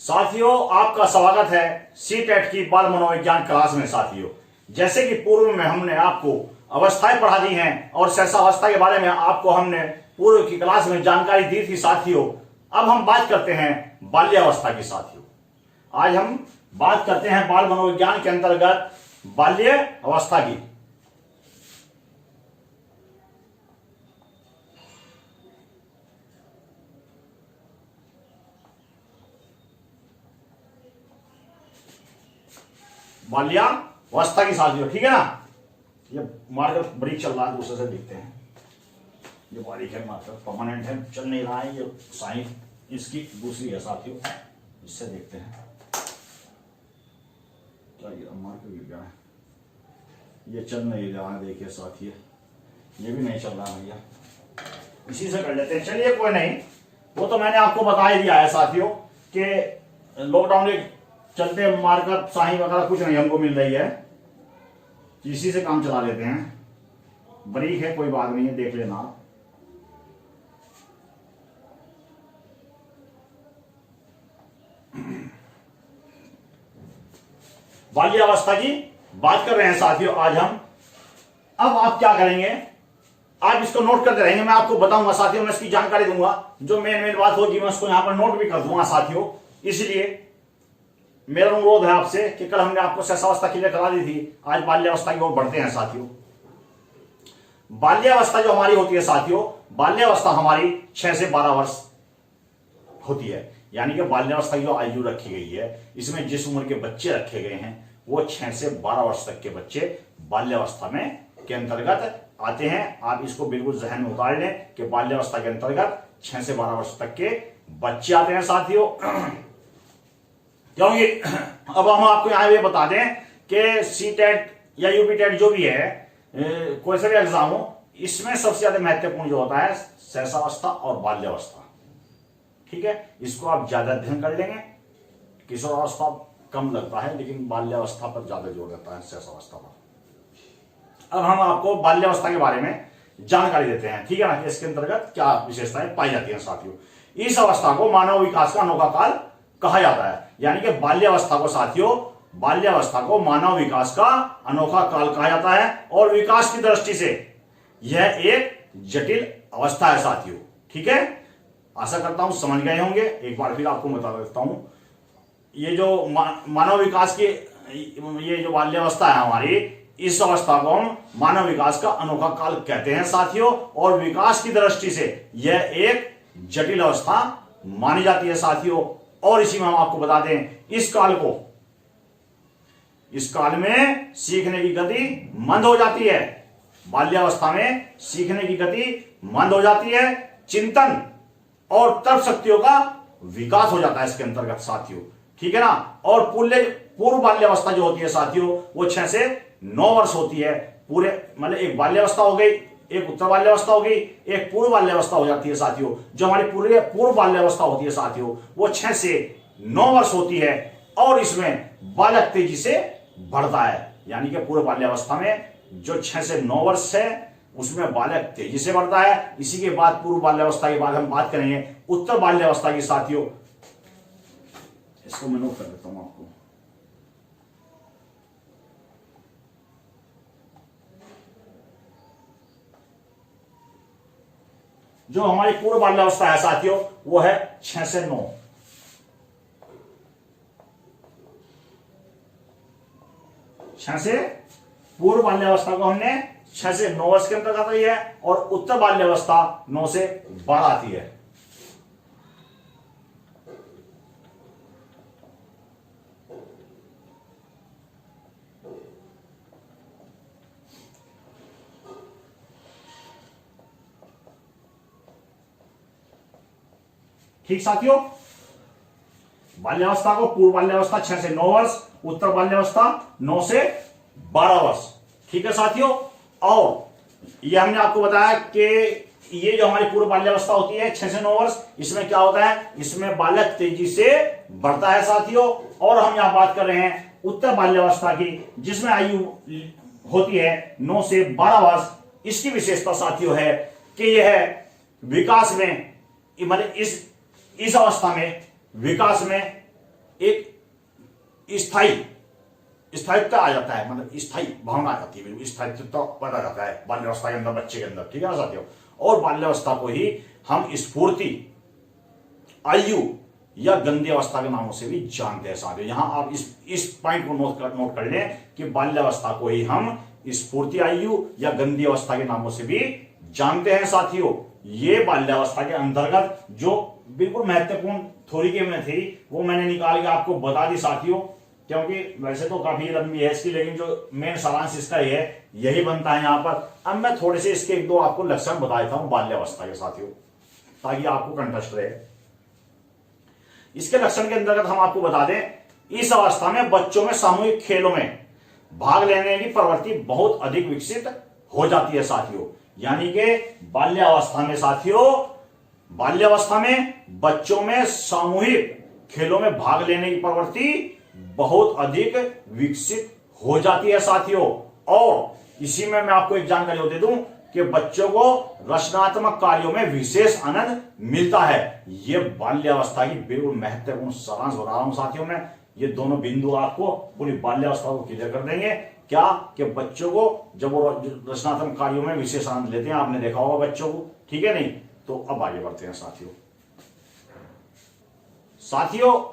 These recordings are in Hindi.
साथियों, आपका स्वागत है सीटेट की बाल मनोविज्ञान क्लास में। साथियों, जैसे कि पूर्व में हमने आपको अवस्थाएं पढ़ा दी हैं और सहसावस्था के बारे में आपको हमने पूर्व की क्लास में जानकारी दी थी। साथियों, अब हम बात करते हैं बाल्यावस्था की। साथियों, आज हम बात करते हैं बाल मनोविज्ञान के अंतर्गत बाल्य अवस्था की। बाल्यावस्था की। साथियों, ठीक है ना। ये मार्कर ब्रेक चल रहा है, दूसरे से देखते हैं। ये बारीक है, मार्कर परमानेंट है, चल नहीं रहा है। ये साइन इसकी दूसरी है। साथियों, इससे देखते हैं क्या ये मार्कर गिर गया है। ये चल नहीं रहा है, देखिए साथियों, ये भी नहीं चल रहा भैया। इसी से कर लेते हैं। चलिए, कोई नहीं, वो तो मैंने आपको बता ही दिया है साथियों कि लॉकडाउन के चलते मार्कर साइन वगैरह कुछ नहीं हमको मिल रही है, इसी से काम चला लेते हैं। बरीक है, कोई बात नहीं है, देख लेना आप। बाल्यावस्था की बात कर रहे हैं साथियों आज हम। अब आप क्या करेंगे, आप इसको नोट करते रहेंगे, मैं आपको बताऊंगा साथियों, मैं इसकी जानकारी दूंगा। जो मेन बात होगी मैं उसको यहां पर नोट भी कर दूंगा साथियों। इसलिए मेरा अनुरोध है आपसे कि कल हमने आपको सहसावस्था क्लियर करा दी थी, आज बाल्यावस्था की ओर बढ़ते हैं साथियों। बाल्यावस्था जो हमारी होती है साथियों, बाल्यावस्था हमारी 6 से 12 वर्ष होती है। यानी कि बाल्यावस्था की जो आयु रखी गई है, इसमें जिस उम्र के बच्चे रखे गए हैं वो 6 से 12 वर्ष तक के बच्चे बाल्यावस्था में के अंतर्गत आते हैं। आप इसको बिल्कुल जहन में उतार लें कि बाल्यावस्था के अंतर्गत 6 से 12 वर्ष तक के बच्चे आते हैं साथियों। क्योंकि अब हम आपको यहां ये बता दें कि सीटेट या यूपीटेट जो भी है, कोई सा भी एग्जाम हो, इसमें सबसे ज्यादा महत्वपूर्ण जो होता है सहसावस्था और बाल्यावस्था। ठीक है, इसको आप ज्यादा अध्ययन कर लेंगे। किशोरावस्था कम लगता है, लेकिन बाल्यावस्था पर ज्यादा जोर रहता है, सहसावस्था पर। अब हम आपको बाल्यावस्था के बारे में जानकारी देते हैं, ठीक है ना, कि इसके अंतर्गत क्या विशेषताएं पाई जाती हैं साथियों। इस अवस्था को मानव विकास का अनोखा काल कहा जाता है। यानी कि बाल्यावस्था को साथियों, बाल्यावस्था को मानव विकास का अनोखा काल कहा जाता है और विकास की दृष्टि से यह एक जटिल अवस्था है साथियों। ठीक है, आशा करता हूं समझ गए होंगे। एक बार फिर आपको बता देता हूं, ये जो मानव विकास की ये जो बाल्यावस्था है हमारी, इस अवस्था को हम मानव विकास का अनोखा काल कहते हैं साथियों। और विकास की दृष्टि से यह एक जटिल अवस्था मानी जाती है साथियों। और इसी में हम आपको बता दें, इस काल में सीखने की गति मंद हो जाती है। बाल्यावस्था में सीखने की गति मंद हो जाती है, चिंतन और तर्क शक्तियों का विकास हो जाता है इसके अंतर्गत साथियों। ठीक है ना। और पूर्व बाल्यावस्था जो होती है साथियों, वो 6 से 9 वर्ष होती है। पूरे मतलब एक बाल्यावस्था हो गई, एक उत्तर बाल्यावस्था हो गई, एक पूर्व बाल्यावस्था हो जाती है साथियों। जो हमारी पूर्व बाल्यावस्था होती है साथियों, वो 6 से 9 वर्ष होती है और इसमें बालक तेजी से बढ़ता है। यानी कि पूर्व बाल्यावस्था में जो 6 से 9 वर्ष है, उसमें बालक तेजी से बढ़ता है। इसी के बाद पूर्व बाल्यावस्था के बाद हम बात करेंगे उत्तर बाल्यावस्था की साथियों। इसको मैं नोट कर देता हूं आपको। जो हमारी पूर्व बाल्यावस्था है साथियों, वो है 6 से 9। से पूर्व बाल्यावस्था को हमने 6 से 9 वर्ष के अंतर्गत आई है और उत्तर बाल्यावस्था 9 से 12 आती है। ठीक साथियों, बाल्यावस्था को पूर्व बाल्यावस्था 6 से 9 वर्ष, उत्तर बाल्यावस्था 9 से 12 वर्ष। ठीक है साथियों। और ये हमने आपको बताया कि ये जो हमारी पूर्व बाल्यावस्था होती है 6 से 9 वर्ष, इसमें क्या होता है, इसमें बालक तेजी से बढ़ता है साथियों। और हम यहां बात कर रहे हैं उत्तर बाल्यावस्था की, जिसमें आयु होती है 9 से 12 वर्ष। इसकी विशेषता साथियों है कि यह विकास में मतलब इस अवस्था में विकास में एक स्थायित्व आ जाता है, मतलब स्थायी भावना आ जाती है, स्थायित्व तो पैदा जाता है बाल्यावस्था के अंदर, बच्चे के अंदर, ठीक है ना साथियों। और बाल्यावस्था को ही हम स्फूर्ति, आयु या गंदी अवस्था के नामों से भी जानते हैं साथियों। यहां आप इस पॉइंट को नोट कर लें कि बाल्यावस्था को ही हम स्फूर्ति आयु या गंदी अवस्था के नामों से भी जानते हैं साथियों। ये बाल्यावस्था के अंतर्गत जो बिल्कुल महत्वपूर्ण थ्योरी के में थी वो मैंने निकाल के आपको बता दी साथियों, क्योंकि वैसे तो काफी लंबी है इसकी, लेकिन जो मेन सारांश इसका ही है, यही बनता है यहां पर। अब मैं थोड़े से इसके एक दो आपको लक्षण बता देता हूं बाल्यावस्था के साथियों, ताकि आपको कंटेस्ट रहे। इसके लक्षण के अंतर्गत हम आपको बता दें, इस अवस्था में बच्चों में सामूहिक खेलों में भाग लेने की प्रवृत्ति बहुत अधिक विकसित हो जाती है साथियों। यानी कि बाल्यावस्था में साथियों, बाल्यावस्था में बच्चों में सामूहिक खेलों में भाग लेने की प्रवृत्ति बहुत अधिक विकसित हो जाती है साथियों। और इसी में मैं आपको एक जानकारी दे दूं कि बच्चों को रचनात्मक कार्यों में विशेष आनंद मिलता है। यह बाल्यावस्था की बिल्कुल महत्वपूर्ण सारांश बता रहा हूं साथियों। मैं ये दोनों बिंदु आपको पूरी बाल्यावस्था को क्लियर कर देंगे। क्या कि बच्चों को जब वो रचनात्मक कार्यों में विशेष आनंद लेते हैं, आपने देखा होगा बच्चों को, ठीक है नहीं। तो अब आगे बढ़ते हैं साथियों।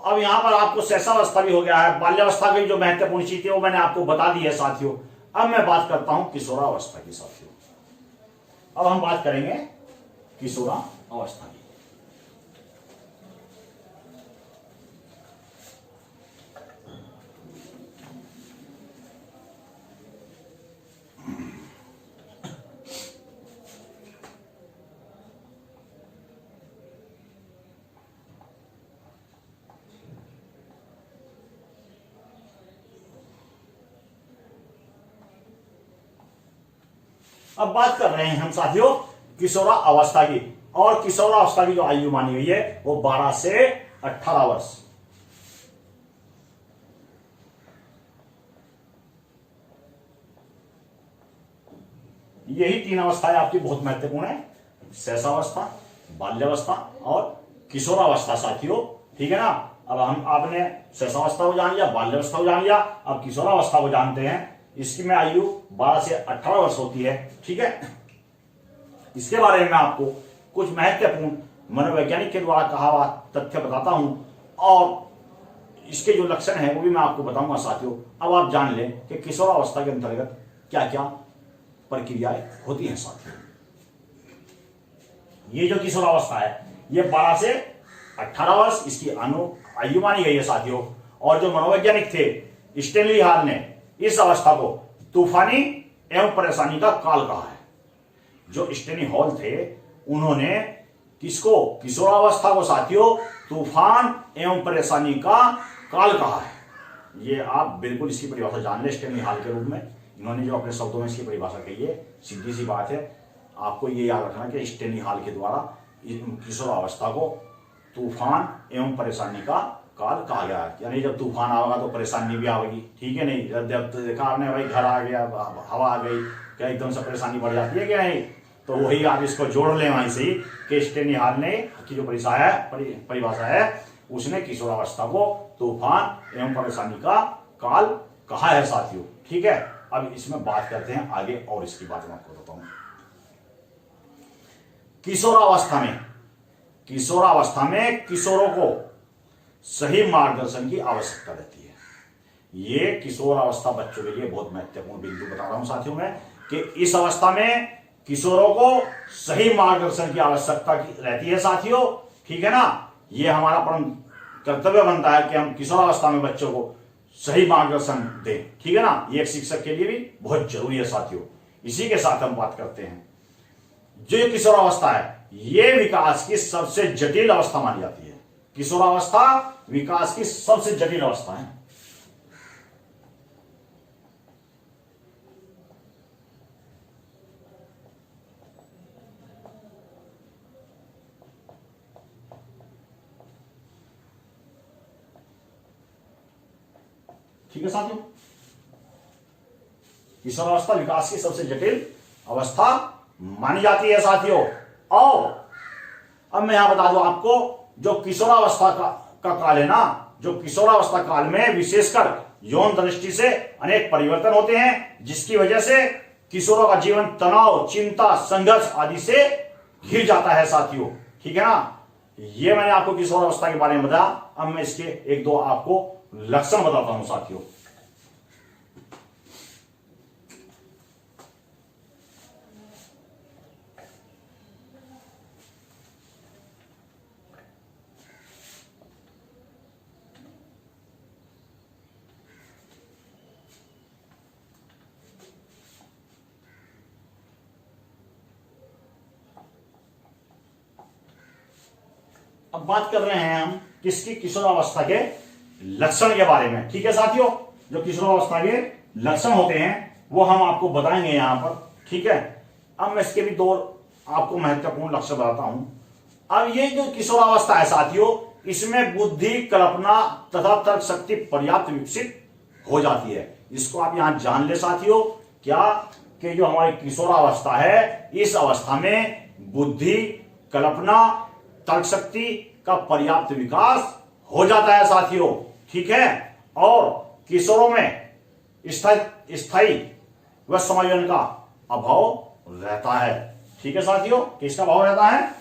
अब यहां पर आपको शैशवावस्था भी हो गया है, बाल्यावस्था की जो महत्वपूर्ण चीज थी वो मैंने आपको बता दी है साथियों। अब मैं बात करता हूं किशोरावस्था की साथियों। अब हम बात करेंगे किशोरावस्था की। अब बात कर रहे हैं हम साथियों किशोरावस्था की। और किशोरावस्था की जो आयु मानी हुई है वो 12 से 18 वर्ष। यही तीन अवस्थाएं आपकी बहुत महत्वपूर्ण है, शैशवावस्था, बाल्यावस्था और किशोरावस्था साथियों, ठीक है ना। अब आपने शैशवावस्था को जान लिया, बाल्यावस्था को जान लिया, अब किशोरावस्था को जानते हैं। इसकी में आयु 12 से 18 वर्ष होती है, ठीक है। इसके बारे में मैं आपको कुछ महत्वपूर्ण मनोवैज्ञानिक के द्वारा कहा हुआ तथ्य बताता हूं और इसके जो लक्षण हैं वो भी मैं आपको बताऊंगा साथियों। अब आप जान लें कि किशोरावस्था के अंतर्गत क्या क्या प्रक्रियाएं होती हैं साथियों। ये जो किशोरावस्था है ये 12 से 18 वर्ष इसकी आयु मानी गई है साथियों। और जो मनोवैज्ञानिक थे स्टेनली हॉल ने इस अवस्था को तूफानी एवं परेशानी का काल कहा है। जो स्टेनी हॉल थे उन्होंने किसको, किशोरावस्था को साथियों तूफान एवं परेशानी का काल कहा है। ये आप बिल्कुल इसकी परिभाषा जान ले स्टेनी हॉल के रूप में। इन्होंने जो अपने शब्दों में इसकी परिभाषा कही है, सीधी सी बात है, आपको ये याद रखना कि स्टेनी हॉल के द्वारा किशोरावस्था को तूफान एवं परेशानी का काल कहा गया है। यानी जब तूफान आएगा तो परेशानी भी आएगी, ठीक है नहीं। जब देखा आपने भाई घर आ गया, हवा आ गई, क्या एकदम से परेशानी बढ़ जाती है क्या नहीं। तो वही आप इसको जोड़ लें वहीं से ही कि स्टेनी हॉल ने की जो परिभाषा है उसने किशोरावस्था को तूफान एवं परेशानी का काल कहा है साथियों, ठीक है। अब इसमें बात करते हैं आगे और इसकी बात मैं आपको बताता हूं। किशोरावस्था में किशोरों को सही मार्गदर्शन की आवश्यकता रहती है। ये किशोरावस्था बच्चों के लिए बहुत महत्वपूर्ण बिंदु बता रहा हूं साथियों मैं कि इस अवस्था में किशोरों को सही मार्गदर्शन की आवश्यकता रहती है साथियों, ठीक है ना। ये हमारा परम कर्तव्य बनता है कि हम किशोरावस्था में बच्चों को सही मार्गदर्शन दें, ठीक है ना। ये एक शिक्षक के लिए भी बहुत जरूरी है साथियों। इसी के साथ हम बात करते हैं, जो किशोरावस्था है ये विकास की सबसे जटिल अवस्था मानी जाती है। किशोरावस्था विकास की सबसे जटिल अवस्था है। ठीक है साथियों, किशोरावस्था विकास की सबसे जटिल अवस्था मानी जाती है साथियों। और अब मैं यहां बता दूं आपको, जो किशोरावस्था का काल है ना, जो किशोरावस्था काल में विशेषकर यौन दृष्टि से अनेक परिवर्तन होते हैं, जिसकी वजह से किशोरों का जीवन तनाव, चिंता, संघर्ष आदि से घिर जाता है साथियों। ठीक है ना, ये मैंने आपको किशोरावस्था के बारे में बताया। अब मैं इसके एक दो आपको लक्षण बताता हूं साथियों। अब बात कर रहे हैं हम किसकी, किशोरावस्था के लक्षण के बारे में। ठीक है साथियों, जो किशोरावस्था के लक्षण होते हैं वो हम आपको बताएंगे यहां पर। ठीक है, अब मैं इसके भी दो आपको महत्वपूर्ण लक्षण बताता हूं। अब ये जो किशोरावस्था है साथियों, इसमें बुद्धि, कल्पना तथा तर्क शक्ति पर्याप्त विकसित हो जाती है। इसको आप यहां जान ले साथियों, क्या कि जो हमारी किशोरावस्था है, इस अवस्था में बुद्धि, कल्पना, तर्क शक्ति का पर्याप्त विकास हो जाता है साथियों। ठीक है, और किशोरों में स्थायी व समायोजन का अभाव रहता है। ठीक है साथियों, किसका अभाव रहता है?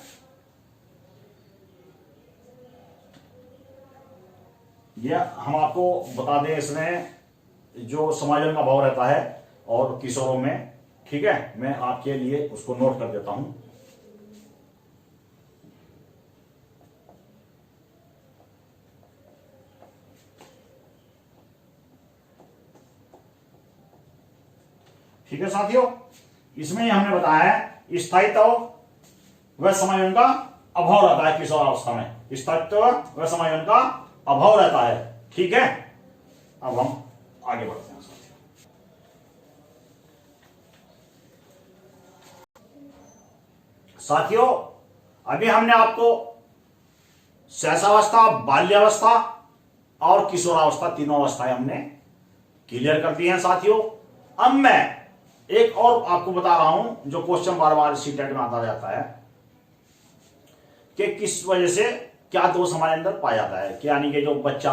यह हम आपको बता दें, इसमें जो समायोजन का अभाव रहता है और किशोरों में। ठीक है, मैं आपके लिए उसको नोट कर देता हूं। ठीक है साथियों, इसमें हमने बताया है स्थायित्व व समायोजन का अभाव रहता है किशोरावस्था में। स्थायित्व व समायोजन का अभाव रहता है। ठीक है, अब हम आगे बढ़ते हैं साथियों। साथियों, अभी हमने आपको शैशवावस्था, बाल्यावस्था और किशोरावस्था, तीनों अवस्थाएं हमने क्लियर कर दी हैं साथियों। अब मैं एक और आपको बता रहा हूं, जो क्वेश्चन बार बार सीटेट में आता जाता है कि किस वजह से क्या दोष हमारे अंदर पाया जाता है। कि यानी कि जो बच्चा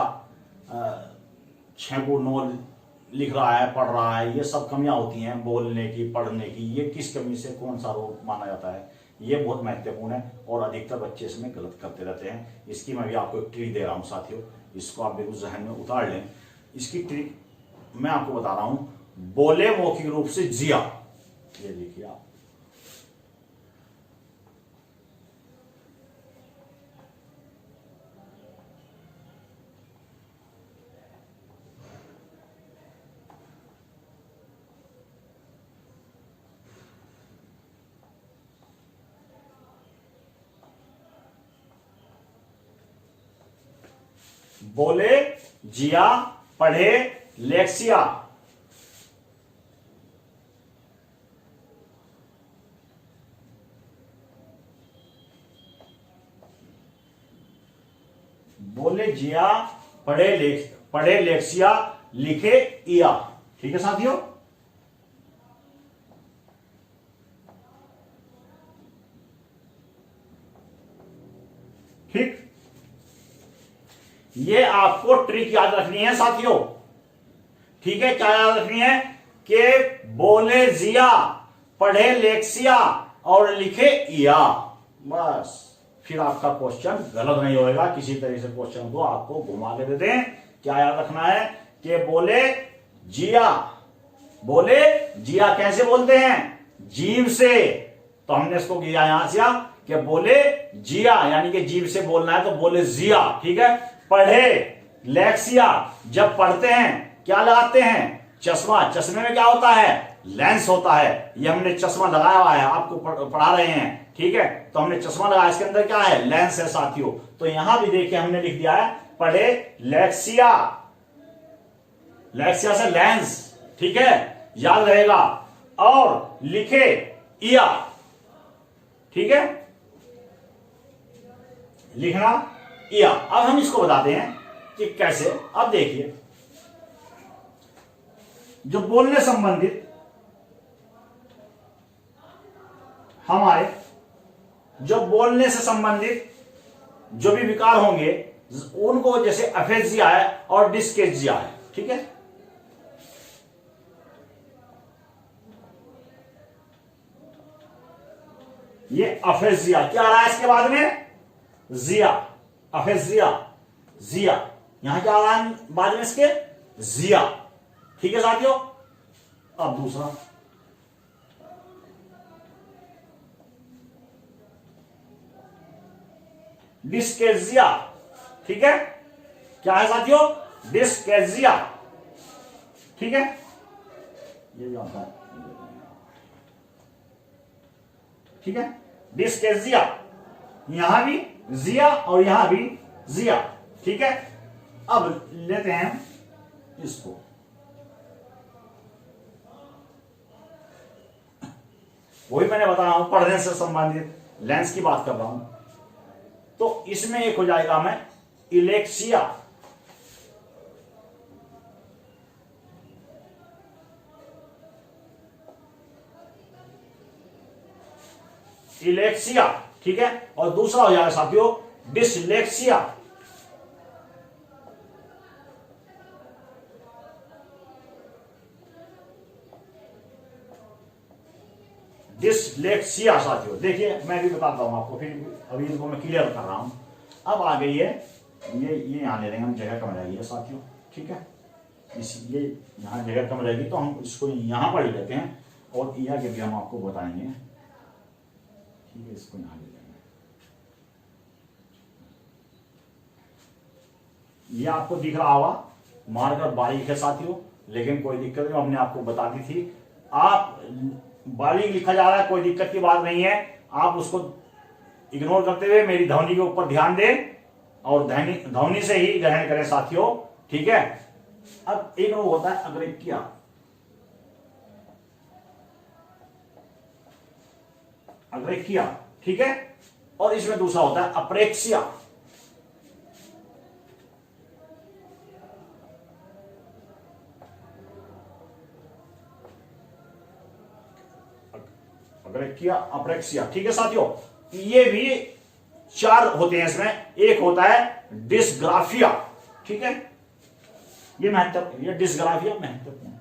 6 को 9 लिख रहा है, पढ़ रहा है, ये सब कमियां होती हैं बोलने की, पढ़ने की, ये किस कमी से कौन सा रोग माना जाता है, ये बहुत महत्वपूर्ण है और अधिकतर बच्चे इसमें गलत करते रहते हैं। इसकी मैं भी आपको एक ट्रिक दे रहा हूं साथियों, इसको आप बिल्कुल जहन में उतार लें। इसकी ट्रिक मैं आपको बता रहा हूं, बोले मौखिक रूप से जिया। ये देखिए आप, बोले, जिया, पढ़े, लेक्सिया। बोले, जिया, पढ़े लेक्सिया, लिखे इया। ठीक है साथियों, ठीक, ये आपको ट्रिक याद रखनी है साथियों। ठीक है, क्या याद रखनी है? कि बोले जिया, पढ़े लेक्सिया और लिखे इया। बस, फिर आपका क्वेश्चन गलत नहीं होएगा। किसी तरह से क्वेश्चन को आपको घुमा के देते हैं। क्या याद रखना है? कि बोले जिया, बोले जिया कैसे बोलते हैं? जीव से। तो हमने इसको किया यहां से कि बोले जिया, यानी कि जीव से बोलना है तो बोले जिया। ठीक है, पढ़े लेक्सिया, जब पढ़ते हैं क्या लगाते हैं? चश्मा। चश्मे में क्या होता है? लेंस होता है। ये हमने चश्मा लगाया हुआ है, आपको पढ़ा रहे हैं। ठीक है, तो हमने चश्मा लगाया, इसके अंदर क्या है? लेंस है साथियों। तो यहां भी देखिए हमने लिख दिया है पढ़े लेक्सिया, लेक्सिया से लेंस। ठीक है, याद रहेगा। और लिखे इया। ठीक है, लिखना इया। अब हम इसको बताते हैं कि कैसे। अब देखिए, जो बोलने संबंधित हमारे, जो बोलने से संबंधित जो भी विकार होंगे, उनको जैसे अफेजिया है और डिस्केजिया है, ठीक है। ये अफेजिया क्या आ रहा है इसके बाद में, जिया, अफेजिया, जिया, यहां क्या आ रहा है बाद में इसके, जिया, ठीक है साथियों। अब दूसरा डिस्केजिया, ठीक है, क्या है साथियों, डिस्केजिया, ठीक है। ये भी आता है, ठीक है, डिस्केजिया, यहां भी जिया और यहां भी जिया, ठीक है। अब लेते हैं इसको, वही मैंने बता रहा हूं पढ़ने से संबंधित लेंस की बात कर रहा हूं। तो इसमें एक हो जाएगा मैं इलेक्सिया, इलेक्सिया, ठीक है। और दूसरा हो जाएगा साथियों डिसलेक्सिया, डिसलेक्सिया साथियों। देखिए मैं भी बताता हूं आपको, फिर अभी इनको मैं क्लियर कर रहा हूं। अब आ गई है ये यहां ले लेंगे हम, जगह कम रहेगी है साथियों, ठीक है। ये यहां जगह कम रहेगी तो हम इसको यहां पर ले लेते हैं और यहां के भी हम आपको बताएंगे, ठीक है। इसको यहां ले लेंगे, ये आपको दिख रहा होगा मार्कर बारीक है साथियों, लेकिन कोई दिक्कत नहीं, हमने आपको बता दी थी। आप बारीक लिखा जा रहा है, कोई दिक्कत की बात नहीं है, आप उसको इग्नोर करते हुए मेरी ध्वनि के ऊपर ध्यान दें और ध्वनि से ही ग्रहण करें साथियों, ठीक है। अब एक वो होता है अग्रेकिया, अग्रेकिया, ठीक है। और इसमें दूसरा होता है अप्रेक्सिया, अग्रेकिया, अप्रेक्सिया, ठीक है साथियों। ये भी चार होते हैं इसमें, एक होता है डिस्ग्राफिया, ठीक है। ये महत्वपूर्ण, ये डिस्ग्राफिया महत्वपूर्ण,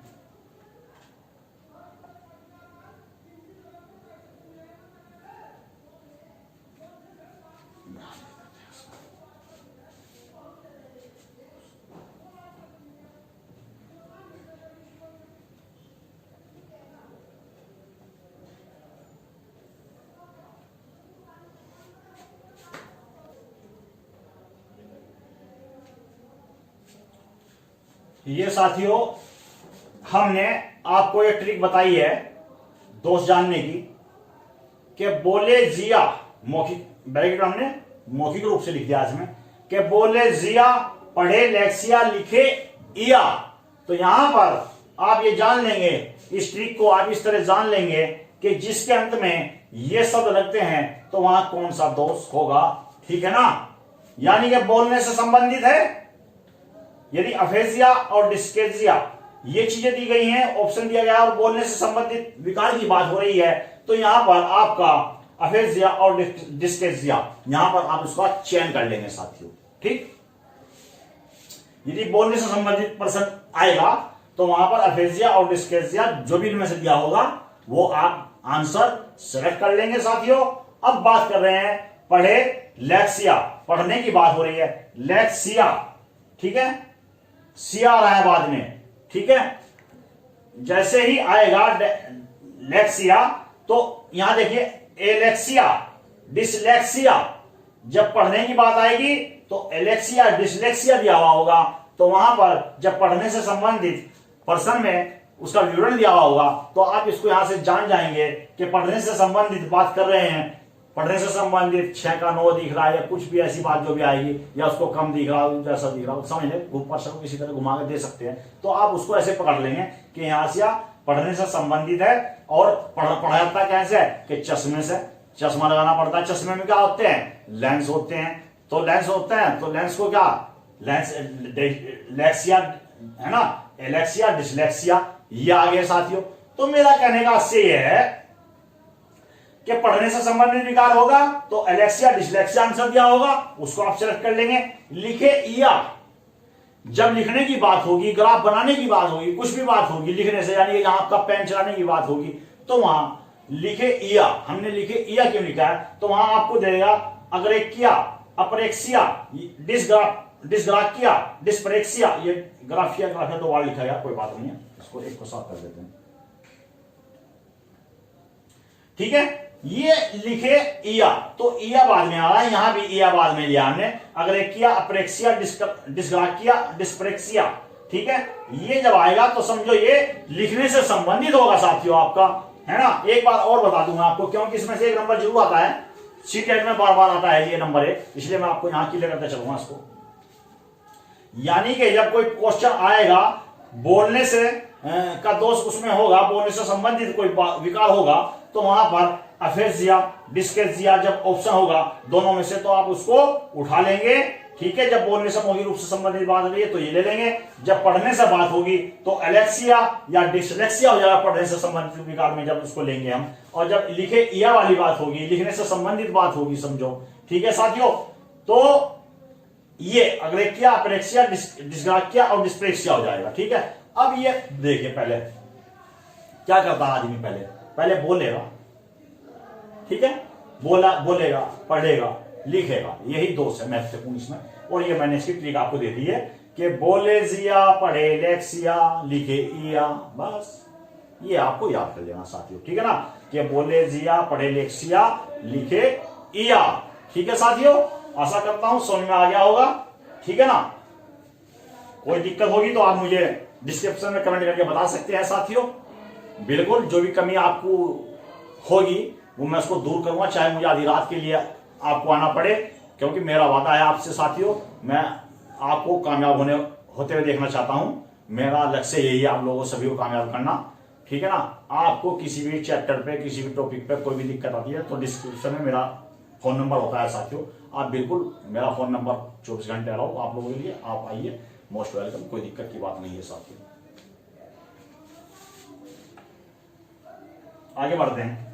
ये साथियों हमने आपको एक ट्रिक बताई है दोष जानने की, कि बोले जिया, मौखिक ब्रैकेट हमने मौखिक रूप से लिख दिया इसमें, कि बोले जिया पढ़े लेक्सिया लिखे इया। तो यहां पर आप ये जान लेंगे, इस ट्रिक को आप इस तरह जान लेंगे कि जिसके अंत में ये शब्द लगते हैं तो वहां कौन सा दोष होगा, ठीक है ना। यानी कि बोलने से संबंधित है, यदि अफेजिया और डिस्केजिया ये चीजें दी गई हैं, ऑप्शन दिया गया और बोलने से संबंधित विकार की बात हो रही है, तो यहां पर आपका अफेजिया और डिस्केजिया, यहां पर आप उसका चयन कर लेंगे साथियों, ठीक। यदि बोलने से संबंधित प्रश्न आएगा तो वहां पर अफेजिया और डिस्केजिया जो भी इनमें से दिया होगा वो आप आंसर सेलेक्ट कर लेंगे साथियों। अब बात कर रहे हैं पढ़े लेक्सिया, पढ़ने की बात हो रही है, लेक्सिया, ठीक है। सिया आ रहा है बाद में, ठीक है। जैसे ही आएगा लेक्सिया तो यहां देखिए एलेक्सिया, डिसलेक्सिया, जब पढ़ने की बात आएगी तो एलेक्सिया डिसलेक्सिया दिया हुआ होगा, तो वहां पर जब पढ़ने से संबंधित प्रश्न में उसका विवरण दिया हुआ होगा तो आप इसको यहां से जान जाएंगे कि पढ़ने से संबंधित बात कर रहे हैं, पढ़ने से संबंधित 6 का 9 दिख रहा है या कुछ भी ऐसी बात जो भी आएगी, या उसको कम दिख रहा हो, जैसा दिख रहा हो, समझ ले, प्रश्न को किसी तरह घुमा के दे सकते हैं। तो आप उसको ऐसे पकड़ लेंगे कि यहां से पढ़ने से संबंधित है और पढ़ाता कैसे है कि चश्मे से, चश्मा लगाना पड़ता है, चश्मे में क्या होते हैं, लेंस होते हैं, तो लेंस होते हैं, तो लेंस को क्या, लेंस लेक्सिया है ना, एलेक्सिया डिसलेक्सिया, ये आ गए साथियों। तो मेरा कहने का आशय यह है कि पढ़ने से संबंधित विकार होगा तो एलेक्सिया डिसलेक्सिया आंसर दिया होगा, उसको आप सेलेक्ट कर लेंगे। लिखे या, जब लिखने की बात होगी, ग्राफ बनाने की बात होगी, कुछ भी बात होगी लिखने से, यानी यहां आपका पेन चलाने की बात होगी, तो वहां लिखे या, हमने लिखे या क्यों लिखा है, तो वहां आपको देगा अग्रेकिया, अपरेक्सिया, डिसग्राफिया, डिस्प्रेक्सिया। ये ग्राफिया ग्राफिया दो बार लिखा गया, कोई बात नहीं है, इसको एक को साफ कर देते हैं, ठीक है। ये लिखे इया, तो इया बाद में आ रहा है, यहां भी इया बाद में लिया हमने, अग्रेकिया, अप्रेक्सिया, डिस्ग्राफिया, डिस्प्रेक्सिया, ठीक है। ये जब आएगा तो समझो ये लिखने से संबंधित होगा साथियों आपका, है ना। एक बार और बता दूंगा आपको, क्योंकि इसमें से एक नंबर जरूर आता है, सीटेट में बार बार आता है ये नंबर है, इसलिए मैं आपको यहां क्लियर करते चलूंगा इसको। यानी कि जब कोई क्वेश्चन आएगा बोलने से का दोष उसमें होगा, बोलने से संबंधित कोई विकार होगा, तो वहां पर अफेजिया, डिस्केजिया जब ऑप्शन होगा दोनों में से, तो आप उसको उठा लेंगे, ठीक है। जब बोलने से मौखिक रूप से संबंधित बात हो रही है तो ये ले लेंगे, जब पढ़ने से बात होगी तो एलेक्सिया या डिसलेक्सिया हो जाएगा पढ़ने से संबंधित विकार में, जब उसको लेंगे हम। और जब लिखे या वाली बात होगी, लिखने से संबंधित बात होगी समझो, ठीक है साथियों। तो ये अग्रेकिया, अपरेक्सिया, डिस्ग्राफिया और डिस्प्रेक्सिया हो जाएगा, ठीक है। अब ये देखिए पहले क्या करता है आदमी, पहले बोलेगा, ठीक है, बोलेगा, पढ़ेगा, लिखेगा, यही दोष है महत्वपूर्ण इसमें। और ये मैंने इसकी ट्रिक आपको दे दी है कि बोले जिया, पढ़े लेक्सिया, लिखे इया, बस ये आपको याद कर लेना साथियों, ठीक है ना, कि बोले जिया, पढ़े लेक्सिया, लिखे इया, ठीक है साथियों। आशा करता हूं समझ में आ गया होगा, ठीक है ना। कोई दिक्कत होगी तो आप मुझे डिस्क्रिप्शन में कमेंट करके बता सकते हैं साथियों। बिल्कुल जो भी कमी आपको होगी वो मैं उसको दूर करूंगा, चाहे मुझे आधी रात के लिए आपको आना पड़े, क्योंकि मेरा वादा है आपसे साथियों, मैं आपको कामयाब होते हुए देखना चाहता हूं। मेरा लक्ष्य यही है, आप लोगों सभी को कामयाब करना, ठीक है ना। आपको किसी भी चैप्टर पे, किसी भी टॉपिक पे कोई भी दिक्कत आती है तो डिस्क्रिप्शन में मेरा फोन नंबर होता है साथियों, आप बिल्कुल मेरा फोन नंबर 24 घंटे अलाउ आप लोगों के लिए, आप आइए, मोस्ट वेलकम, कोई दिक्कत की बात नहीं है साथियों। आगे बढ़ते हैं।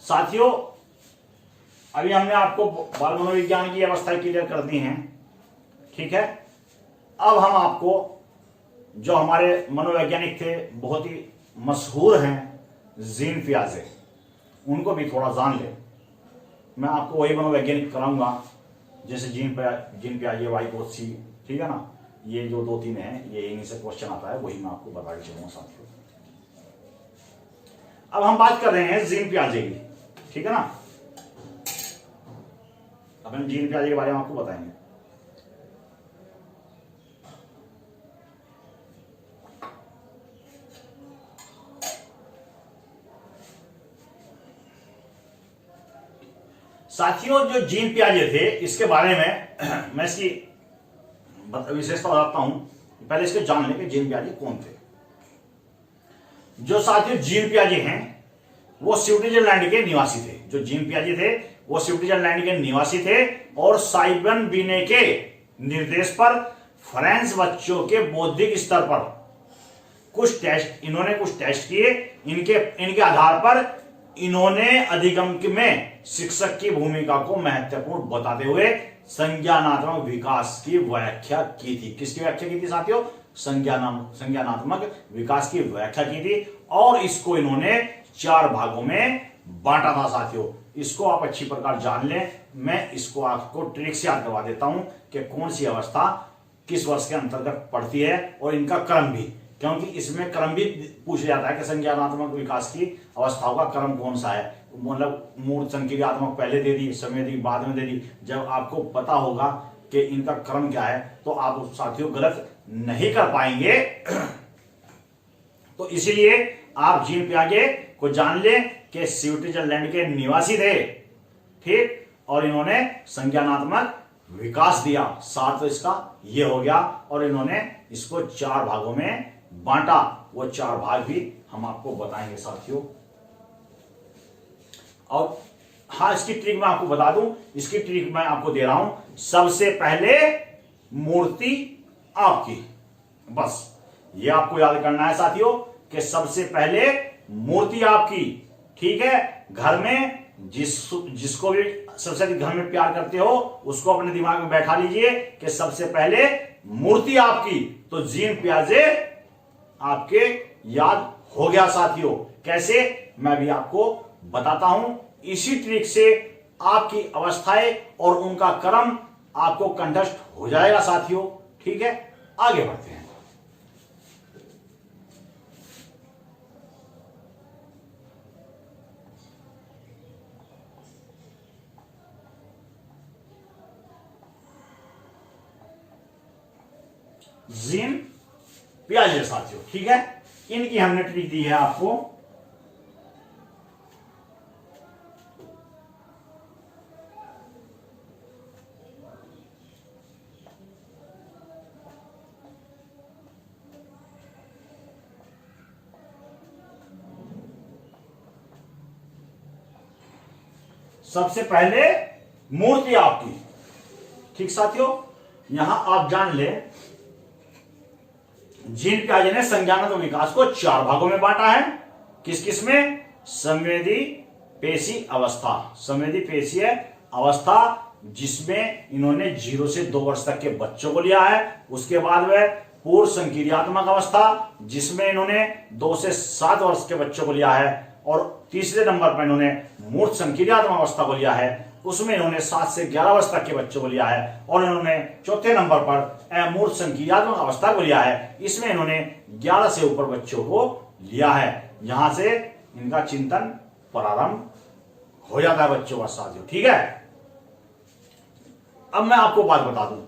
साथियों अभी हमने आपको बाल मनोविज्ञान की अवस्था क्लियर कर दी है, ठीक है। अब हम आपको जो हमारे मनोवैज्ञानिक थे, बहुत ही मशहूर हैं, जीन पियाजे, उनको भी थोड़ा जान ले। मैं आपको वही मनोवैज्ञानिक कराऊंगा जैसे जीन पियाजे, वाइगोत्स्की, ठीक है ना। ये जो 2-3 हैं ये इन्हीं से क्वेश्चन आता है, वही मैं आपको बता के चलूंगा साथियों। अब हम बात कर रहे हैं जीन पियाजे की, ठीक है ना। अब हम जीन पियाजे के बारे में आपको बताएंगे। साथियों जो जीन पियाजे थे इसके बारे में मैं इसकी विशेषता बताता हूं, पहले इसके जान लें कि जीन पियाजे कौन थे। जो साथियों जीन पियाजे हैं वो स्विट्जरलैंड के निवासी थे। जो जीन पियाजे थे वो स्विट्जरलैंड के निवासी थे और साइमन बिने के निर्देश पर फ्रेंच बच्चों के बौद्धिक स्तर पर इन्होंने कुछ टेस्ट किए। इनके आधार पर इन्होंने अधिगम में शिक्षक की भूमिका को महत्वपूर्ण बताते हुए संज्ञानात्मक विकास की व्याख्या की थी। किसकी व्याख्या की थी साथियों? संज्ञानात्मक विकास की व्याख्या की थी और इसको इन्होंने 4 भागों में बांटा था साथियों। इसको आप अच्छी प्रकार जान लें। मैं इसको आपको ट्रिक से याद करवा देता हूं कि कौन सी अवस्था किस वर्ष के अंतर्गत पड़ती है और इनका क्रम भी, क्योंकि इसमें क्रम भी पूछा जाता है कि संज्ञानात्मक विकास की अवस्थाओं का क्रम कौन सा है। मतलब मूर्त संक्रियात्मक पहले दे दी, संवेदी बाद में दे दी। जब आपको पता होगा कि इनका क्रम क्या है तो आप साथियों गलत नहीं कर पाएंगे। तो इसीलिए आप जीन पियाजे को जान लें कि स्विट्जरलैंड के निवासी थे, ठीक, और इन्होंने संज्ञानात्मक विकास दिया। साथ तो इसका ये हो गया और इन्होंने इसको 4 भागों में बांटा। वो 4 भाग भी हम आपको बताएंगे साथियों। और हाँ, इसकी ट्रिक मैं आपको बता दूं, इसकी ट्रिक मैं आपको दे रहा हूं। सबसे पहले मूर्ति आपकी, बस ये आपको याद करना है साथियों कि सबसे पहले मूर्ति आपकी। ठीक है, घर में जिसको भी सबसे अधिक घर में प्यार करते हो उसको अपने दिमाग में बैठा लीजिए कि सबसे पहले मूर्ति आपकी। तो जीन पियाजे आपके याद हो गया साथियों। कैसे, मैं भी आपको बताता हूं। इसी ट्रिक से आपकी अवस्थाएं और उनका कर्म आपको कंठस्थ हो जाएगा साथियों। ठीक है, आगे बढ़ते हैं। जीन पियाजे साथियों, ठीक है, इनकी हमने ट्रिक दी है आपको। सबसे पहले मूर्ति आपकी। ठीक साथियों, यहां आप जान ले, जीन पियाजे ने संज्ञानात्मक विकास को 4 भागों में बांटा है। किस किस में? संवेदी पेशी अवस्था, संवेदी पेशीय अवस्था, जिसमें इन्होंने 0 से 2 वर्ष तक के बच्चों को लिया है। उसके बाद वह पूर्व संक्रियात्मक अवस्था, जिसमें इन्होंने 2 से 7 वर्ष के बच्चों को लिया है। और तीसरे नंबर पर इन्होंने मूर्त संक्रियात्मक अवस्था को लिया है, उसमें इन्होंने 7 से 11 वर्ष तक के बच्चों को लिया है। और इन्होंने चौथे नंबर पर अमूर्त संक्रियात्मक अवस्था को लिया है, इसमें इन्होंने 11 से ऊपर बच्चों को लिया है। यहां से इनका चिंतन प्रारंभ हो जाता है बच्चों का साथियों। ठीक है, अब मैं आपको बात बता दूं,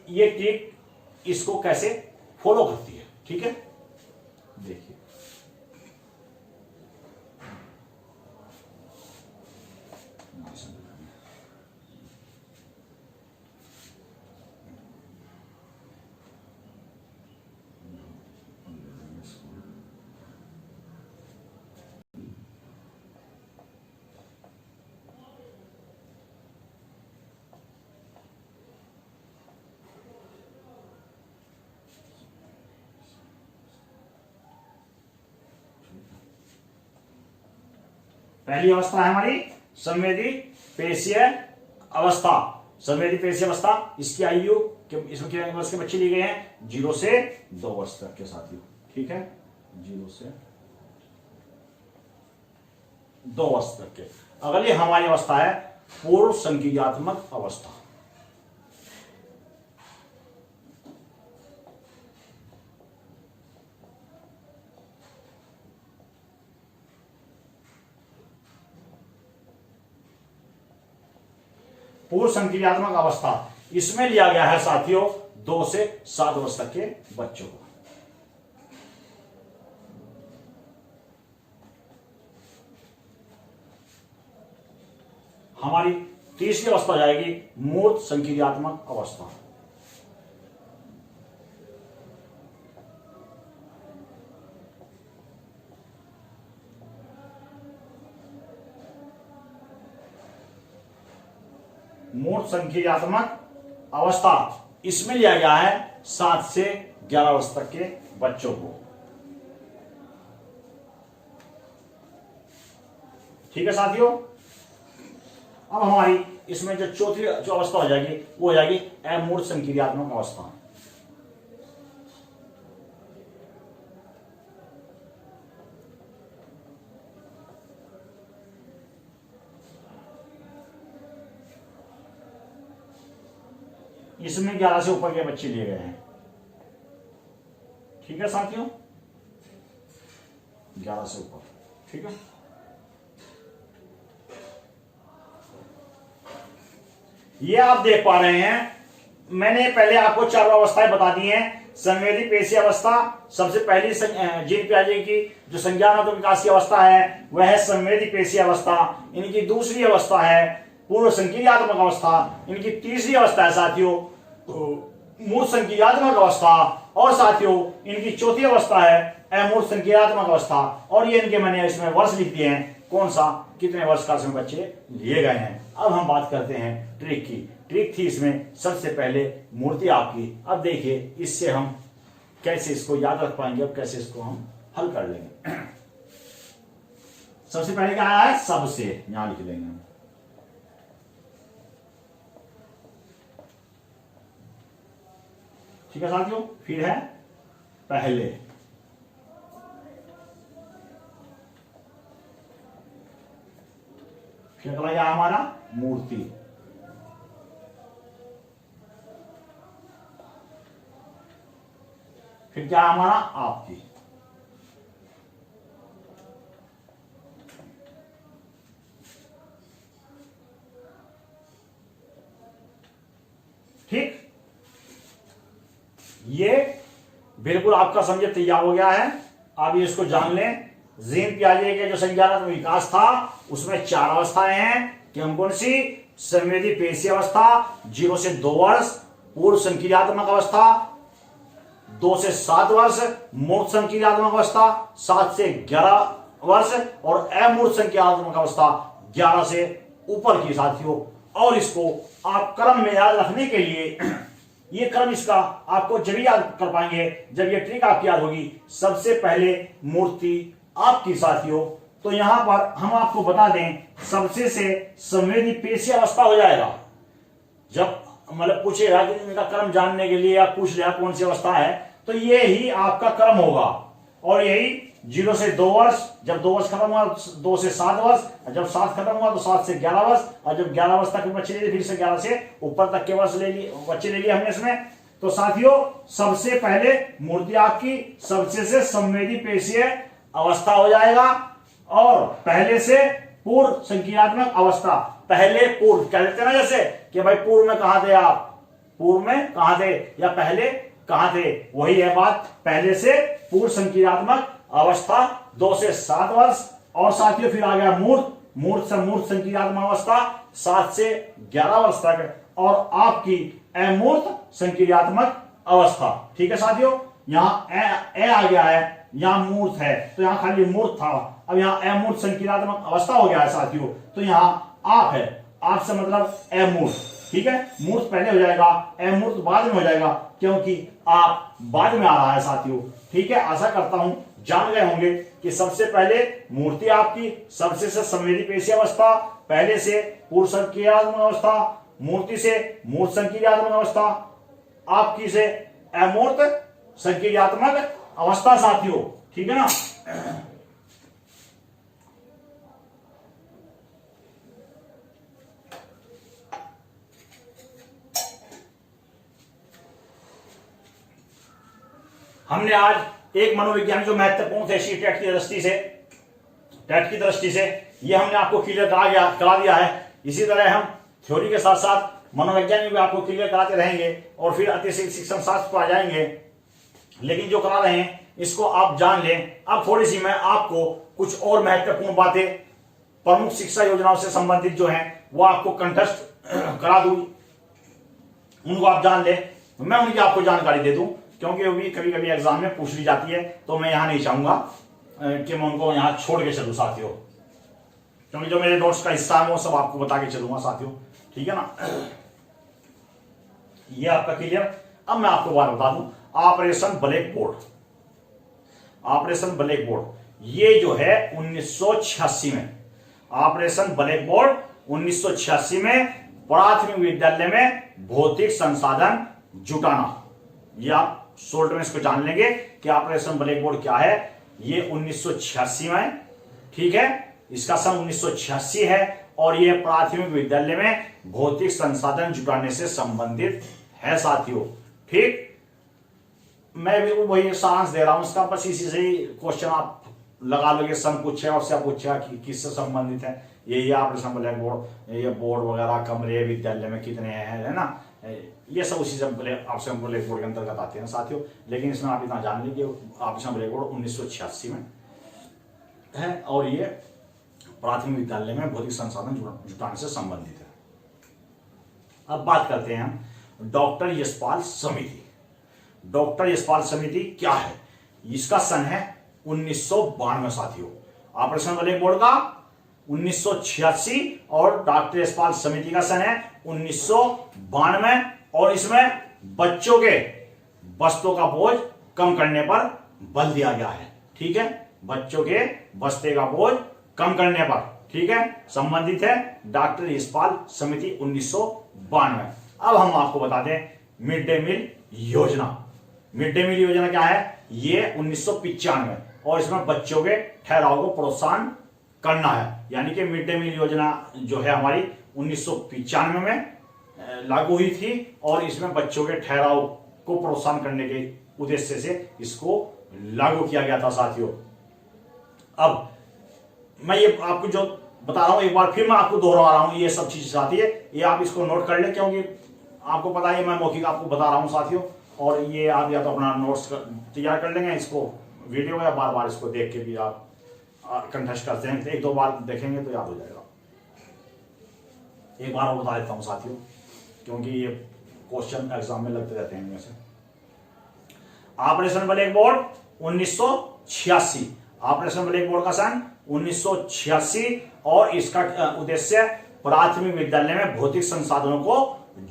ये ट्रिक इसको कैसे फॉलो करती है। ठीक है, देखिए, पहली अवस्था है हमारी संवेदी पेशीय अवस्था। संवेदी पेशीय अवस्था, इसकी आयु इसमें कितने वर्ष के बच्चे लिए गए हैं? 0 से 2 वर्ष तक के साथियों। ठीक है, 0 से 2 वर्ष तक के। अगली हमारी अवस्था है पूर्व संक्रियात्मक अवस्था। पूर्व संक्रियात्मक अवस्था, इसमें लिया गया है साथियों 2 से 7 वर्ष तक के बच्चों को। हमारी तीसरी अवस्था जाएगी मूर्त संक्रियात्मक अवस्था। मूर्त संक्रियात्मक अवस्था, इसमें लिया गया है 7 से 11 वर्ष तक के बच्चों को। ठीक है साथियों, अब हमारी इसमें जो चौथी जो अवस्था हो जाएगी वो हो जाएगी अमूर्त संक्रियात्मक अवस्था। इसमें 11 से ऊपर के बच्चे लिए गए हैं। ठीक है साथियों, 11 से ऊपर। ठीक है, ये आप देख पा रहे हैं, मैंने पहले आपको 4 अवस्थाएं बता दी हैं। संवेदी पेशी अवस्था, सबसे पहली जीन पियाजे की जो संज्ञानात्मक विकास की अवस्था है वह है संवेदी पेशी अवस्था। इनकी दूसरी अवस्था है पूर्व संक्रियात्मक अवस्था। इनकी तीसरी अवस्था है साथियों मूर्त संक्रियात्मक अवस्था। और साथियों इनकी चौथी अवस्था है अमूर्त संक्रियात्मक अवस्था, और ये इनके मैंने इसमें वर्ष लिख दिए हैं, कौन सा, कितने वर्ष काल में बच्चे लिए गए हैं। अब हम बात करते हैं ट्रिक की। ट्रिक थी इसमें सबसे पहले मूर्ति आपकी। अब देखिए इससे हम कैसे इसको याद रख पाएंगे, अब कैसे इसको हम हल कर लेंगे। सबसे पहले क्या आया है, सबसे, यहां लिख लेंगे हम। ठीक है साथियों, फिर है पहले, फिर अगला क्या हमारा, मूर्ति, फिर क्या हमारा, आपकी, ठीक। ये बिल्कुल आपका समझ तैयार हो गया है। अब ये इसको जान लें, जीन पियाजे के जो संज्ञानात्मक विकास था उसमें 4 अवस्थाएं हैं कि हम कौन सी, संवेदी पेशी अवस्था 0 से 2 वर्ष, पूर्व संक्रियात्मक अवस्था 2 से 7 वर्ष, मूर्त संक्रियात्मक अवस्था 7 से 11 वर्ष, और अमूर्त संक्रियात्मक अवस्था 11 से ऊपर की साथियों। और इसको आप क्रम में याद रखने के लिए ये क्रम इसका आपको जब याद कर पाएंगे जब ये ट्रिक आपकी याद होगी। सबसे पहले मूर्ति आपकी साथियों, तो यहां पर हम आपको बता दें सबसे से संवेदी पेशी अवस्था हो जाएगा। जब मतलब पूछेगा कि इनका क्रम जानने के लिए, आप पूछ लिया कौन सी अवस्था है, तो ये ही आपका क्रम होगा। और यही 0 से 2 वर्ष, जब 2 वर्ष खत्म हुआ 2 से 7 वर्ष, जब 7 खत्म हुआ तो 7 से 11 वर्ष, और जब 11 वर्ष तक बच्चे ले लिए फिर से 11 से ऊपर तक के वर्ष ले लिए, बच्चे ले लिए हमने इसमें। तो साथियों सबसे पहले मूर्ति आपकी सबसे से संवेदी पेशीय अवस्था हो जाएगा, और पहले से पूर्व संक्रियात्मक अवस्था, पहले पूर्व कह देते हैं ना, जैसे कि भाई पूर्व में कहां थे आप, पूर्व में कहां थे या पहले कहां थे, वही है बात। पहले से पूर्व संक्रियात्मक अवस्था 2 से 7 वर्ष, और साथियों फिर आ गया मूर्त, मूर्त से मूर्त संक्रियात्मक अवस्था 7 से 11 वर्ष तक, और आपकी अमूर्त संक्रियात्मक अवस्था। ठीक है साथियों, यहां ए आ गया है, यहां मूर्त है तो यहां खाली मूर्त था, अब यहां अमूर्त संक्रियात्मक अवस्था हो गया है साथियों, तो यहां आप है, आप से मतलब अमूर्त। ठीक है, मूर्त पहले हो जाएगा, अमूर्त बाद में हो जाएगा, क्योंकि आप बाद में आ रहा है साथियों। ठीक है, आशा करता हूं जान गए होंगे कि सबसे पहले मूर्ति आपकी सबसे से संवेदी पेशी अवस्था, पहले से पूर्व संक्रियात्मक अवस्था, मूर्ति से मूर्त संक्रियात्मक अवस्था, आपकी से अमूर्त संक्रियात्मक अवस्था साथियों। ठीक है ना, हमने आज एक मनोविज्ञान जो महत्वपूर्ण थे सी टेट की दृष्टि से, टेट की दृष्टि से ये हमने आपको क्लियर करा दिया है। इसी तरह हम थ्योरी के साथ साथ मनोविज्ञान भी आपको क्लियर कराते रहेंगे, और फिर अतिशय शिक्षण शास्त्र पर आ जाएंगे। लेकिन जो करा रहे हैं इसको आप जान लें। अब थोड़ी सी मैं आपको कुछ और महत्वपूर्ण बातें प्रमुख शिक्षा योजनाओं से संबंधित जो हैं वो आपको कंठस्थ करा दूं, उनको आप जान लें, मैं उनकी आपको जानकारी दे दूं, क्योंकि वो भी कभी कभी एग्जाम में पूछ ली जाती है, तो मैं यहां नहीं चाहूंगा कि मैं उनको यहां छोड़ के चलूं साथियों, क्योंकि जो मेरे नोट्स का हिस्सा है वो सब आपको बता के चलूंगा साथियों। ठीक है ना, ये आपका क्लियर। अब मैं आपको बात बता दूं, operation black board, operation black board ये जो है 1986 में, ऑपरेशन ब्लैक बोर्ड 1986 में प्राथमिक विद्यालय में भौतिक संसाधन जुटाना, ये आप शॉर्ट में इसको जान लेंगे कि ऑपरेशन ब्लैक बोर्ड क्या है। ये 1986 में, ठीक है, इसका सन 1986 है, और ये प्राथमिक विद्यालय में भौतिक संसाधन जुटाने से संबंधित है साथियों। ठीक, मैं बिल्कुल वही सारांश दे रहा हूं इसका, बस इसी से ही क्वेश्चन आप लगा लोगे, सन पूछेगा उससे पूछेगा कि किससे संबंधित है ये ऑपरेशन ब्लैक बोर्ड, ये बोर्ड वगैरह कमरे विद्यालय में कितने हैं, है ना, ये सब उसी से ऑपरेशन ब्लैक बोर्ड के अंतर्गत आते हैं साथियों। लेकिन इसमें आप इतना जान लीजिए ऑपरेशन ब्लैक बोर्ड 1986 में है, और ये प्राथमिक विद्यालय में भौतिक संसाधन जुटाने से संबंधित है। अब बात करते हैं हम डॉक्टर यशपाल समिति। डॉक्टर यशपाल समिति क्या है, इसका सन है 1992 साथियों। ऑपरेशन ब्लैक बोर्ड का 1986 और डॉक्टर यशपाल समिति का सन है 1992 और इसमें बच्चों के बस्तों का बोझ कम करने पर बल दिया गया है। ठीक है, बच्चों के बस्ते का बोझ कम करने पर, ठीक है, संबंधित है डॉक्टर यशपाल समिति 1992। अब हम आपको बता दें मिड डे मील योजना। मिड डे मील योजना क्या है? ये 1995 और इसमें बच्चों के ठहराव को प्रोत्साहन करना है। यानी कि मिड डे मील योजना जो है हमारी 1995 में लागू हुई थी और इसमें बच्चों के ठहराव को प्रोत्साहन करने के उद्देश्य से इसको लागू किया गया था साथियों। अब मैं ये आपको जो बता रहा हूं एक बार फिर मैं आपको दोहरा रहा हूं, ये सब चीज साथी है, ये आप इसको नोट कर लें क्योंकि आपको पता है मैं मौखिक आपको बता रहा हूं साथियों। और ये आप या तो अपना नोट्स तैयार कर लेंगे इसको वीडियो या बार बार इसको देख के भी आप कंठस्थ करते हैं, एक दो बार देखेंगे तो याद हो जाएगा। एक बार और बता देता हूं साथियों क्योंकि ये क्वेश्चन एग्जाम में लगते रहते हैं इनमें से। Operation black board 1986, operation black board का सन 1986 और इसका उद्देश्य प्राथमिक विद्यालय में भौतिक संसाधनों को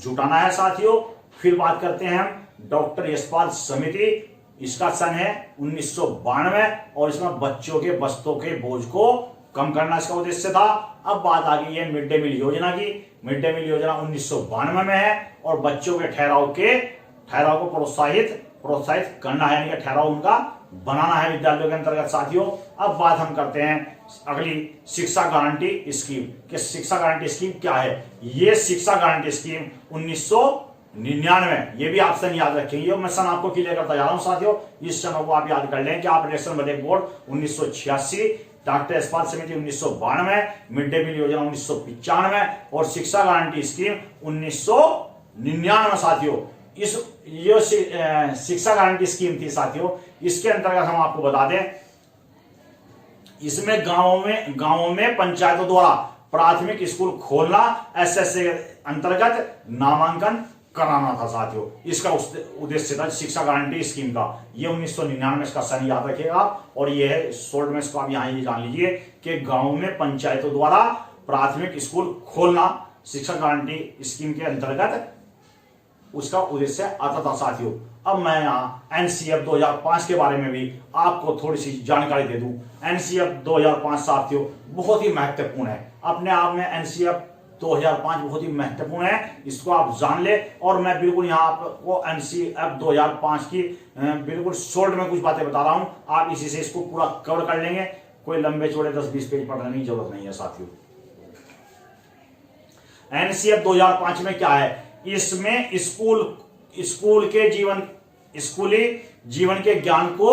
जुटाना है साथियों। फिर बात करते हैं हम डॉक्टर यशपाल समिति, इसका सन है 1992 और इसमें बच्चों के बस्तों के बोझ को कम करना इसका उद्देश्य था। अब बात आ गई है मिड डे मील योजना की। मिड डे मील योजना 1992 में है और बच्चों के ठहराव को प्रोत्साहित करना है, यानी कि ठहराव उनका बनाना है विद्यालयों के अंतर्गत साथियों। अब बात हम करते हैं अगली शिक्षा गारंटी स्कीम कि शिक्षा गारंटी स्कीम क्या है। ये शिक्षा गारंटी स्कीम 1999, ये भी आप सन याद रखेंगे, मैं सन आपको क्लियर करता जा रहा हूं साथियों। इस सन को आप याद कर लें कि operation black board 1986, doctor Yashpal समिति 1992, मिड डे मील योजना 1995 और शिक्षा गारंटी स्कीम 1999 साथियों। इस जो शिक्षा गारंटी स्कीम थी साथियों, इसके अंतर्गत हम आपको बता दें इसमें गांवों में पंचायतों द्वारा प्राथमिक स्कूल खोलना, एसएससी के अंतर्गत नामांकन कराना था साथियों। इसका उद्देश्य था शिक्षा गारंटी स्कीम का। ये 1999 इसका सन याद रखिएगा और ये है शॉर्ट में इसको आप यहाँ ये जान लीजिए कि गांव में पंचायतों द्वारा प्राथमिक स्कूल खोलना शिक्षा गारंटी स्कीम के अंतर्गत उसका उद्देश्य आता था साथियों। अब मैं यहाँ एनसीएफ 2005 के बारे में भी आपको थोड़ी सी जानकारी दे दूं। एनसीएफ 2005 साथियों बहुत ही महत्वपूर्ण है, अपने आप में एनसीएफ 2005 बहुत ही महत्वपूर्ण है, इसको आप जान ले। और मैं बिल्कुल यहाँ आपको एनसीएफ 2005 की बिल्कुल शॉर्ट में कुछ बातें बता रहा हूं, आप इसी से इसको पूरा कवर कर लेंगे, कोई लंबे चौड़े 10-20 पेज पढ़ने की जरूरत नहीं है साथियों। एनसीएफ 2005 में क्या है, इसमें स्कूली जीवन के ज्ञान को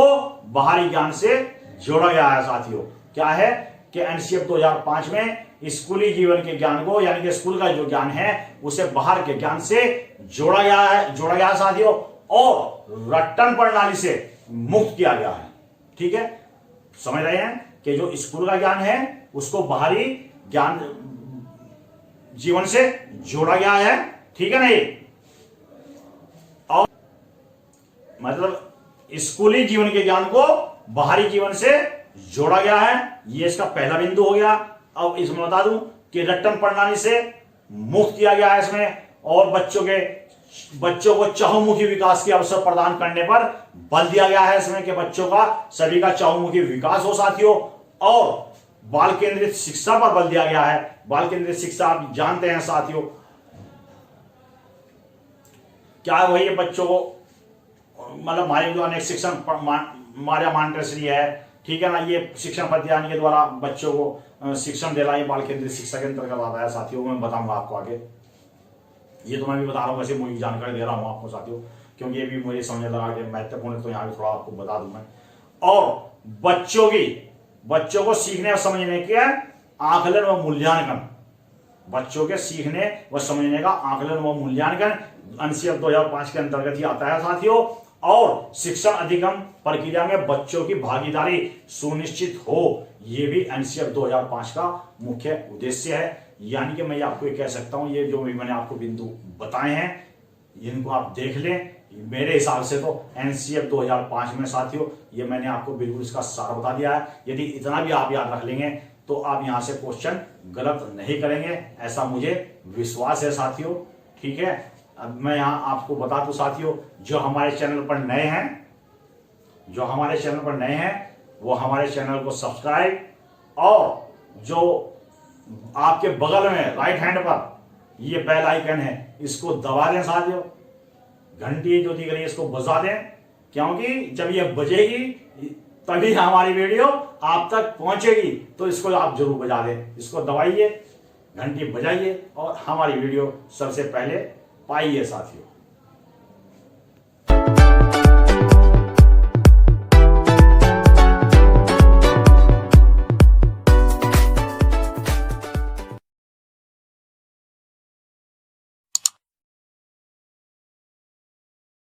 बाहरी ज्ञान से जोड़ा गया है साथियों। क्या है कि एनसीएफ 2005 में स्कूली जीवन के ज्ञान को, यानी कि स्कूल का जो ज्ञान है उसे बाहर के ज्ञान से जोड़ा गया है साथियों और रट्टन प्रणाली से मुक्त किया गया है। ठीक है, समझ रहे हैं कि जो स्कूल का ज्ञान है उसको बाहरी ज्ञान जीवन से जोड़ा गया है। ठीक है ना, ये और मतलब स्कूली जीवन के ज्ञान को बाहरी जीवन से जोड़ा गया है, ये इसका पहला बिंदु हो गया। अब इसमें बता दूं कि रट्टन प्रणाली से मुक्त किया गया है इसमें, और बच्चों को चहुमुखी विकास के अवसर प्रदान करने पर बल दिया गया है इसमें कि बच्चों का सभी का चहुमुखी विकास हो साथियों। और बाल केंद्रित शिक्षा पर बल दिया गया है। बाल केंद्रित शिक्षा आप जानते हैं साथियों क्या है, वही बच्चों को मतलब हमारे जो अनेक शिक्षण मार्या मांटेसरी है, ठीक है ना, ये शिक्षण पद्धति के द्वारा बच्चों को शिक्षण देना ये बाल केंद्रित शिक्षा के अंतर्गत आता है साथियों। मैं बताऊंगा आपको आगे, ये तो मैं भी बता रहा हूँ, वैसे मुझे जानकारी दे रहा हूँ आपको साथियों क्योंकि ये भी मुझे समझ लगा कि महत्वपूर्ण है, तो यहाँ भी थोड़ा आपको बता दूं मैं। और बच्चों को सीखने और समझने के आकलन व मूल्यांकन, बच्चों के सीखने व समझने का आकलन व मूल्यांकन एनसीएफ 2005 के अंतर्गत ही आता है साथियों। और शिक्षण अधिगम प्रक्रिया में बच्चों की भागीदारी सुनिश्चित हो, यह भी एनसीएफ 2005 का मुख्य उद्देश्य है। यानी कि मैं आपको ये कह सकता हूं, ये जो भी मैंने आपको बिंदु बताए हैं इनको आप देख लें मेरे हिसाब से तो एनसीएफ 2005 में साथियों, ये मैंने आपको बिल्कुल इसका सार बता दिया है। यदि इतना भी आप याद रख लेंगे तो आप यहां से क्वेश्चन गलत नहीं करेंगे, ऐसा मुझे विश्वास है साथियों। ठीक है, अब मैं यहां आपको बता दूं साथियों, जो हमारे चैनल पर नए हैं, वो हमारे चैनल को सब्सक्राइब, और जो आपके बगल में राइट हैंड पर ये बेल आइकन है, इसको दबा दें साथियों। घंटी जो दिख रही है इसको बजा दें, क्योंकि जब ये बजेगी तभी हमारी वीडियो आप तक पहुंचेगी। तो इसको आप जरूर बजा दें, इसको दबाइए, घंटी बजाइए और हमारी वीडियो सबसे पहले पाइए साथियों।